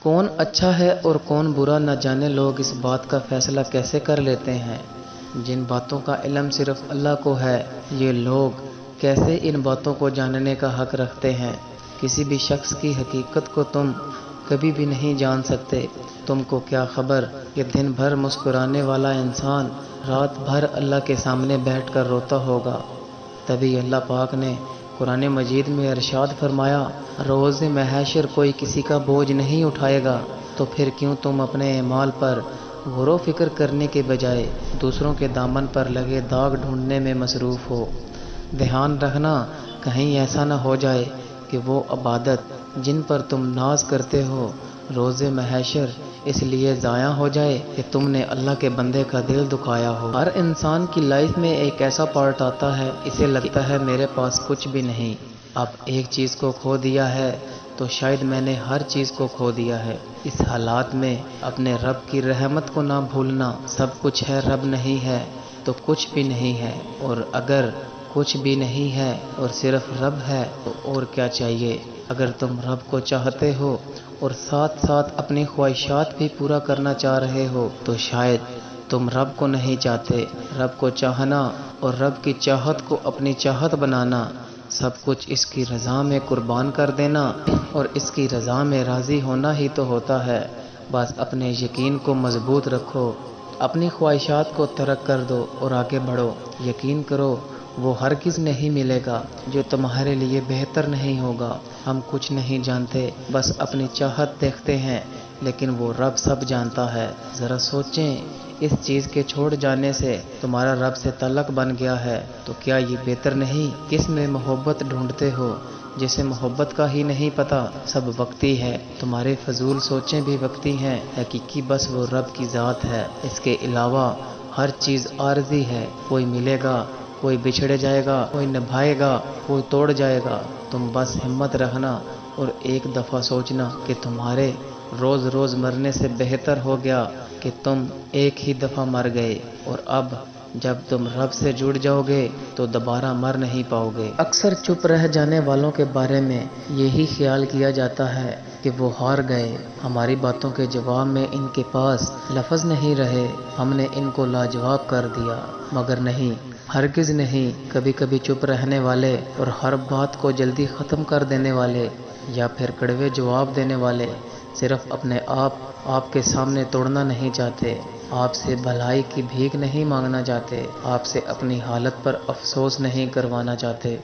کون اچھا ہے اور کون برا نہ جانے لوگ اس بات کا فیصلہ کیسے کر لیتے ہیں؟ جن باتوں کا علم صرف اللہ کو ہے، یہ لوگ کیسے ان باتوں کو جاننے کا حق رکھتے ہیں؟ کسی بھی شخص کی حقیقت کو تم کبھی بھی نہیں جان سکتے۔ تم کو کیا خبر کہ دن بھر مسکرانے والا انسان رات بھر اللہ کے سامنے بیٹھ کر روتا ہوگا۔ تبھی اللہ پاک نے قرآن مجید میں ارشاد فرمایا، روز محشر کوئی کسی کا بوجھ نہیں اٹھائے گا، تو پھر کیوں تم اپنے اعمال پر غور و فکر کرنے کے بجائے دوسروں کے دامن پر لگے داغ ڈھونڈنے میں مصروف ہو؟ دھیان رکھنا کہیں ایسا نہ ہو جائے کہ وہ عبادت جن پر تم ناز کرتے ہو روز محشر اس لیے ضائع ہو جائے کہ تم نے اللہ کے بندے کا دل دکھایا ہو۔ ہر انسان کی لائف میں ایک ایسا پارٹ آتا ہے، اسے لگتا ہے میرے پاس کچھ بھی نہیں، اب ایک چیز کو کھو دیا ہے تو شاید میں نے ہر چیز کو کھو دیا ہے۔ اس حالات میں اپنے رب کی رحمت کو نہ بھولنا۔ سب کچھ ہے، رب نہیں ہے تو کچھ بھی نہیں ہے، اور اگر کچھ بھی نہیں ہے اور صرف رب ہے تو اور کیا چاہیے؟ اگر تم رب کو چاہتے ہو اور ساتھ ساتھ اپنی خواہشات بھی پورا کرنا چاہ رہے ہو تو شاید تم رب کو نہیں چاہتے۔ رب کو چاہنا اور رب کی چاہت کو اپنی چاہت بنانا، سب کچھ اس کی رضا میں قربان کر دینا اور اس کی رضا میں راضی ہونا ہی تو ہوتا ہے۔ بس اپنے یقین کو مضبوط رکھو، اپنی خواہشات کو ترک کر دو اور آگے بڑھو۔ یقین کرو وہ ہرگز نہیں ملے گا جو تمہارے لیے بہتر نہیں ہوگا۔ ہم کچھ نہیں جانتے، بس اپنی چاہت دیکھتے ہیں، لیکن وہ رب سب جانتا ہے۔ ذرا سوچیں، اس چیز کے چھوڑ جانے سے تمہارا رب سے تعلق بن گیا ہے تو کیا یہ بہتر نہیں؟ کس میں محبت ڈھونڈتے ہو جسے محبت کا ہی نہیں پتا؟ سب وقتی ہے، تمہارے فضول سوچیں بھی وقتی ہیں، حقیقی بس وہ رب کی ذات ہے۔ اس کے علاوہ ہر چیز عارضی ہے، کوئی ملے گا، کوئی بچھڑ جائے گا، کوئی نبھائے گا، کوئی توڑ جائے گا۔ تم بس ہمت رکھنا اور ایک دفعہ سوچنا کہ تمہارے روز روز مرنے سے بہتر ہو گیا کہ تم ایک ہی دفعہ مر گئے، اور اب جب تم رب سے جڑ جاؤ گے تو دوبارہ مر نہیں پاؤ گے۔ اکثر چپ رہ جانے والوں کے بارے میں یہی خیال کیا جاتا ہے کہ وہ ہار گئے، ہماری باتوں کے جواب میں ان کے پاس لفظ نہیں رہے، ہم نے ان کو لاجواب کر دیا۔ مگر نہیں، ہرگز نہیں۔ کبھی کبھی چپ رہنے والے اور ہر بات کو جلدی ختم کر دینے والے یا پھر کڑوے جواب دینے والے صرف اپنے آپ کے سامنے توڑنا نہیں چاہتے، آپ سے بھلائی کی بھیک نہیں مانگنا چاہتے، آپ سے اپنی حالت پر افسوس نہیں کروانا چاہتے،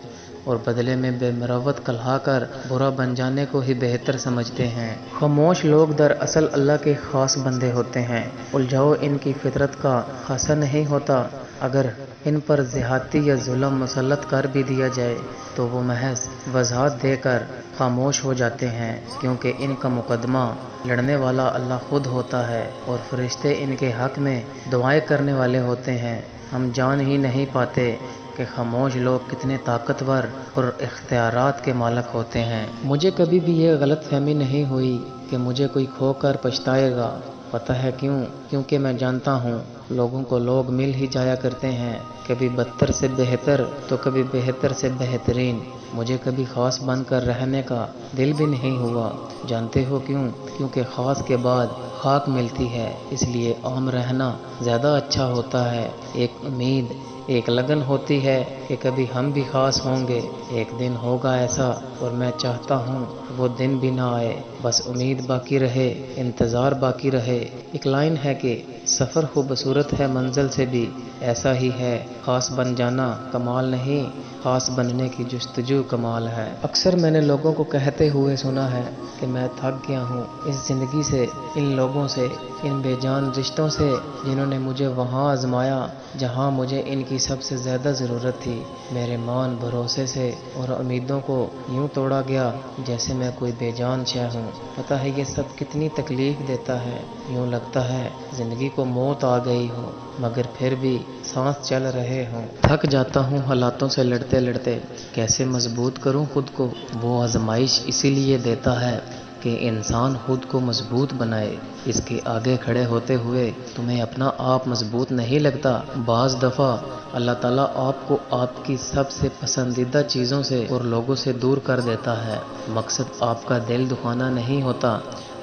اور بدلے میں بے مروت کہلا کر برا بن جانے کو ہی بہتر سمجھتے ہیں۔ خاموش لوگ دراصل اللہ کے خاص بندے ہوتے ہیں۔ الجھاؤ ان کی فطرت کا خاصہ نہیں ہوتا۔ اگر ان پر زیادتی یا ظلم مسلط کر بھی دیا جائے تو وہ محض وضاحت دے کر خاموش ہو جاتے ہیں، کیونکہ ان کا مقدمہ لڑنے والا اللہ خود ہوتا ہے اور فرشتے ان کے حق میں دعائیں کرنے والے ہوتے ہیں۔ ہم جان ہی نہیں پاتے کہ خاموش لوگ کتنے طاقتور اور اختیارات کے مالک ہوتے ہیں۔ مجھے کبھی بھی یہ غلط فہمی نہیں ہوئی کہ مجھے کوئی کھو کر پچھتائے گا۔ پتہ ہے کیوں؟ کیونکہ میں جانتا ہوں لوگوں کو لوگ مل ہی جایا کرتے ہیں، کبھی بدتر سے بہتر تو کبھی بہتر سے بہترین۔ مجھے کبھی خاص بن کر رہنے کا دل بھی نہیں ہوا۔ جانتے ہو کیوں؟ کیونکہ خاص کے بعد خاک ملتی ہے، اس لیے عام رہنا زیادہ اچھا ہوتا ہے۔ ایک امید، ایک لگن ہوتی ہے کہ کبھی ہم بھی خاص ہوں گے، ایک دن ہوگا ایسا، اور میں چاہتا ہوں وہ دن بھی نہ آئے، بس امید باقی رہے، انتظار باقی رہے۔ ایک لائن ہے کہ سفر خوبصورت ہے منزل سے بھی، ایسا ہی ہے خاص بن جانا کمال نہیں، خاص بننے کی جستجو کمال ہے۔ اکثر میں نے لوگوں کو کہتے ہوئے سنا ہے کہ میں تھک گیا ہوں اس زندگی سے، ان لوگوں سے، ان بے جان رشتوں سے جنہوں نے مجھے وہاں آزمایا جہاں مجھے ان کی سب سے زیادہ ضرورت تھی۔ میرے مان بھروسے سے اور امیدوں کو یوں توڑا گیا جیسے میں کوئی بے جان شے ہوں۔ پتہ ہے یہ سب کتنی تکلیف دیتا ہے، یوں لگتا ہے زندگی کو موت آ گئی ہو، مگر پھر بھی سانس چل رہے ہوں۔ تھک جاتا ہوں حالاتوں سے لڑتے لڑتے، کیسے مضبوط کروں خود کو؟ وہ آزمائش اسی لیے دیتا ہے کہ انسان خود کو مضبوط بنائے۔ اس کے آگے کھڑے ہوتے ہوئے تمہیں اپنا آپ مضبوط نہیں لگتا؟ بعض دفعہ اللہ تعالیٰ آپ کو آپ کی سب سے پسندیدہ چیزوں سے اور لوگوں سے دور کر دیتا ہے۔ مقصد آپ کا دل دکھانا نہیں ہوتا،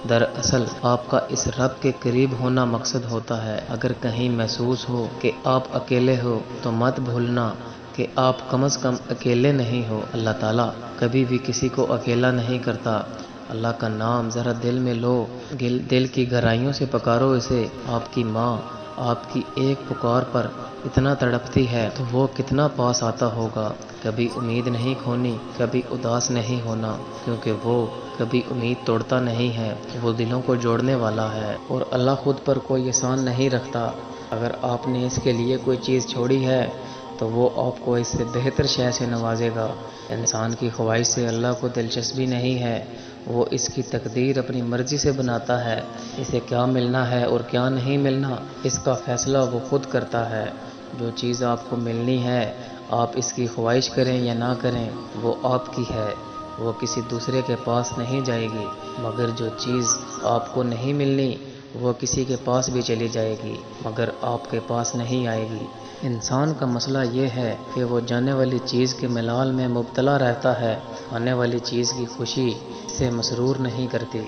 دراصل آپ کا اس رب کے قریب ہونا مقصد ہوتا ہے۔ اگر کہیں محسوس ہو کہ آپ اکیلے ہو تو مت بھولنا کہ آپ کم از کم اکیلے نہیں ہو۔ اللہ تعالیٰ کبھی بھی کسی کو اکیلا نہیں کرتا۔ اللہ کا نام ذرا دل میں لو، دل کی گہرائیوں سے پکارو اسے۔ آپ کی ماں آپ کی ایک پکار پر اتنا تڑپتی ہے تو وہ کتنا پاس آتا ہوگا۔ کبھی امید نہیں کھونی، کبھی اداس نہیں ہونا، کیونکہ وہ کبھی امید توڑتا نہیں ہے، وہ دلوں کو جوڑنے والا ہے، اور اللہ خود پر کوئی احسان نہیں رکھتا۔ اگر آپ نے اس کے لیے کوئی چیز چھوڑی ہے تو وہ آپ کو اس سے بہتر شے سے نوازے گا۔ انسان کی خواہش سے اللہ کو دلچسپی نہیں ہے، وہ اس کی تقدیر اپنی مرضی سے بناتا ہے۔ اسے کیا ملنا ہے اور کیا نہیں ملنا، اس کا فیصلہ وہ خود کرتا ہے۔ جو چیز آپ کو ملنی ہے، آپ اس کی خواہش کریں یا نہ کریں، وہ آپ کی ہے، وہ کسی دوسرے کے پاس نہیں جائے گی۔ مگر جو چیز آپ کو نہیں ملنی، وہ کسی کے پاس بھی چلی جائے گی، مگر آپ کے پاس نہیں آئے گی۔ انسان کا مسئلہ یہ ہے کہ وہ جانے والی چیز کے ملال میں مبتلا رہتا ہے، آنے والی چیز کی خوشی سے مسرور نہیں کرتی۔